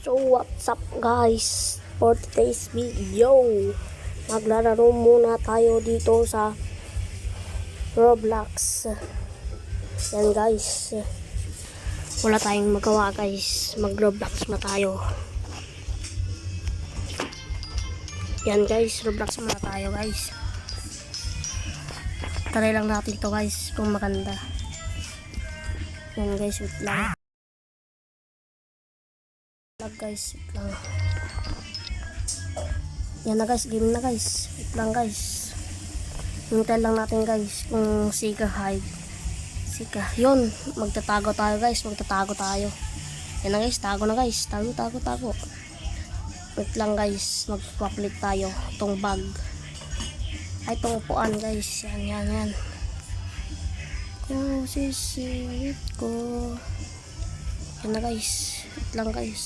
So what's up guys, for today's video maglalaro muna tayo dito sa Roblox. Yan guys, wala tayong magawa guys, mag Roblox na tayo. Yan guys, Roblox muna tayo guys. Try lang natin to guys kung maganda. Yan guys, wait lang guys, wait lang. Yan na guys, game na guys, wait lang guys. Hintay lang natin guys kung Sika hide. Sika, yun, magtatago tayo guys, magtatago tayo. Yan na guys, tago na guys, tago. Wait lang guys, magpapalit tayo itong bag. Ay, itong upuan guys, yan. Kung sisirit ko. Yan na guys, wait lang guys.